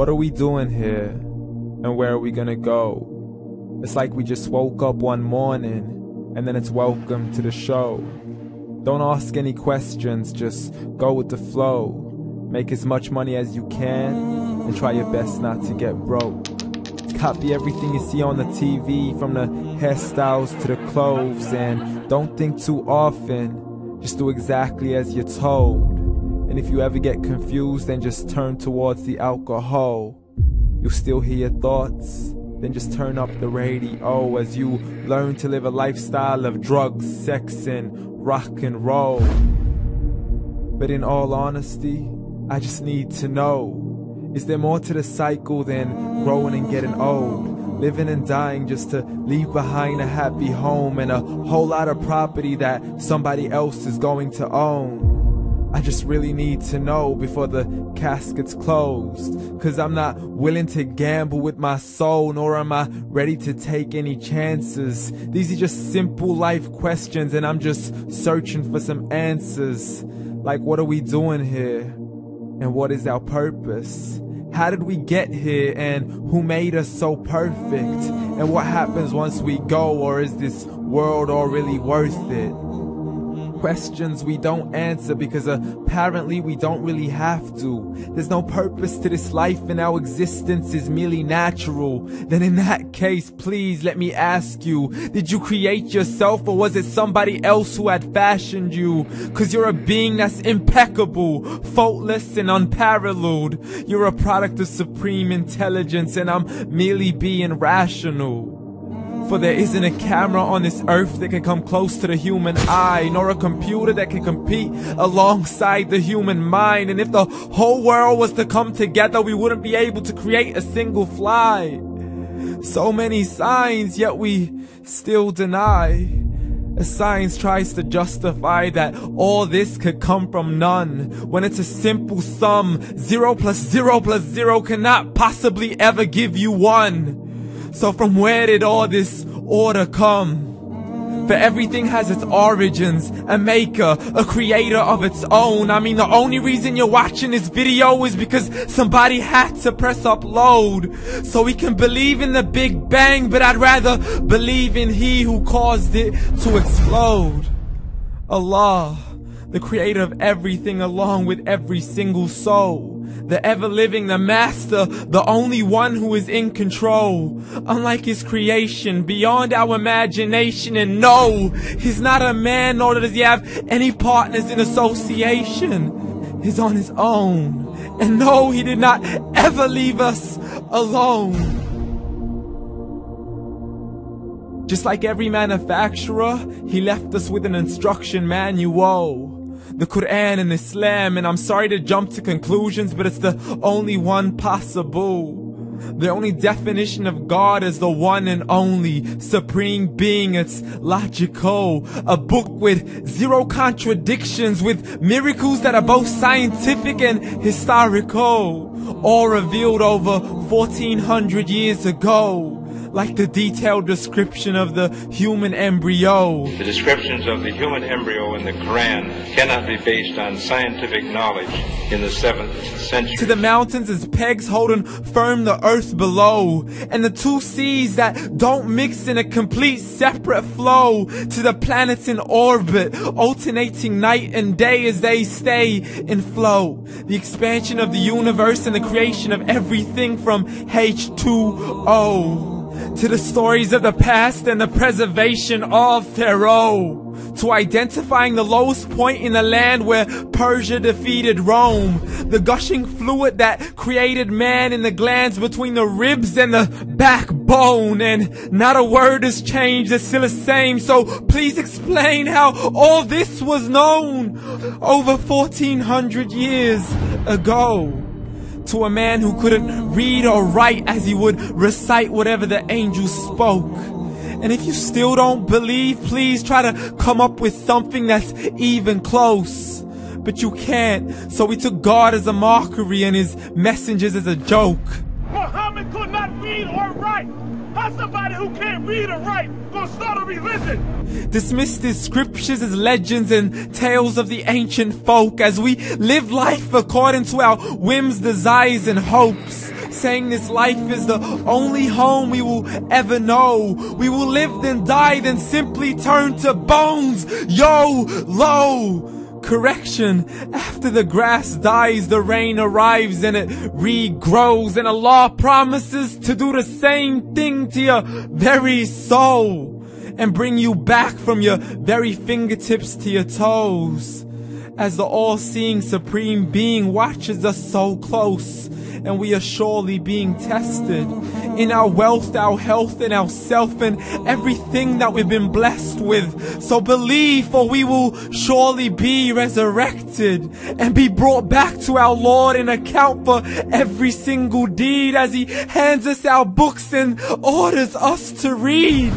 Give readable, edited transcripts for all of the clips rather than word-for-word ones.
What are we doing here? And where are we gonna go? It's like we just woke up one morning, and then it's welcome to the show. Don't ask any questions, just go with the flow. Make as much money as you can, and try your best not to get broke. Copy everything you see on the TV, from the hairstyles to the clothes, and don't think too often, just do exactly as you're told. And if you ever get confused, then just turn towards the alcohol. You'll still hear your thoughts, then just turn up the radio as you learn to live a lifestyle of drugs, sex, and rock and roll. But in all honesty, I just need to know, is there more to the cycle than growing and getting old? Living and dying just to leave behind a happy home and a whole lot of property that somebody else is going to own. I just really need to know before the casket's closed, 'cause I'm not willing to gamble with my soul, nor am I ready to take any chances. These are just simple life questions, and I'm just searching for some answers. Like, what are we doing here? And what is our purpose? How did we get here, and who made us so perfect? And what happens once we go, or is this world all really worth it? Questions we don't answer because apparently we don't really have to. There's no purpose to this life and our existence is merely natural. Then in that case, please let me ask you, did you create yourself, or was it somebody else who had fashioned you? 'Cause you're a being that's impeccable, faultless and unparalleled. You're a product of supreme intelligence, and I'm merely being rational. For there isn't a camera on this earth that can come close to the human eye, nor a computer that can compete alongside the human mind. And if the whole world was to come together, we wouldn't be able to create a single fly. So many signs, yet we still deny. As science tries to justify that all this could come from none, when it's a simple sum. 0 plus 0 plus 0 cannot possibly ever give you 1. So from where did all this order come? For everything has its origins, a maker, a creator of its own. I mean, the only reason you're watching this video is because somebody had to press upload. So we can believe in the Big Bang, but I'd rather believe in He who caused it to explode. Allah, the creator of everything along with every single soul. The ever-living, the master, the only one who is in control. Unlike his creation, beyond our imagination. And no, he's not a man, nor does he have any partners in association. He's on his own. And no, he did not ever leave us alone. Just like every manufacturer, he left us with an instruction manual. The Quran and Islam, and I'm sorry to jump to conclusions, but it's the only one possible. The only definition of God is the one and only supreme being. It's logical. A book with 0 contradictions, with miracles that are both scientific and historical, all revealed over 1400 years ago. Like the detailed description of the human embryo. The descriptions of the human embryo in the Quran cannot be based on scientific knowledge in the 7th century. To the mountains as pegs holding firm the earth below, and the 2 seas that don't mix in a complete separate flow. To the planets in orbit, alternating night and day as they stay in flow. The expansion of the universe and the creation of everything from H2O. To the stories of the past and the preservation of Pharaoh. To identifying the lowest point in the land where Persia defeated Rome. The gushing fluid that created man in the glands between the ribs and the backbone. And not a word has changed, it's still the same. So please explain how all this was known over 1400 years ago. To a man who couldn't read or write, as he would recite whatever the angels spoke. And if you still don't believe, please try to come up with something that's even close. But you can't, so we took God as a mockery and his messengers as a joke. Muhammad could not read or write. How's somebody who can't read or write gonna start a religion? Dismissed his scriptures as legends and tales of the ancient folk, as we live life according to our whims, desires, and hopes. saying this life is the only home we will ever know. We will live then die, then simply turn to bones. YOLO! Correction, after the grass dies, the rain arrives and it regrows, and Allah promises to do the same thing to your very soul and bring you back from your very fingertips to your toes, as the all-seeing supreme being watches us so close, and we are surely being tested in our wealth, our health, and our self, and everything that we've been blessed with. So believe, for we will surely be resurrected and be brought back to our Lord and account for every single deed, as He hands us our books and orders us to read.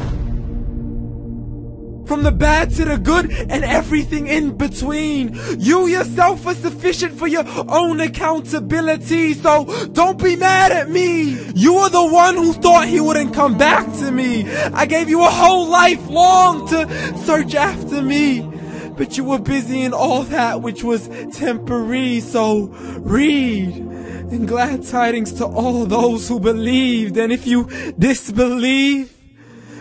From the bad to the good and everything in between. You yourself are sufficient for your own accountability, so don't be mad at me. You are the one who thought He wouldn't come back to me. I gave you a whole life long to search after me, but you were busy in all that which was temporary. So read, and glad tidings to all those who believed. And if you disbelieve,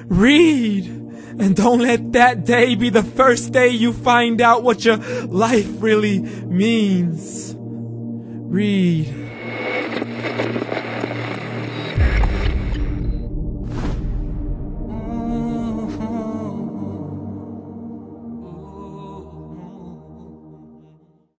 read. And don't let that day be the first day you find out what your life really means. Read.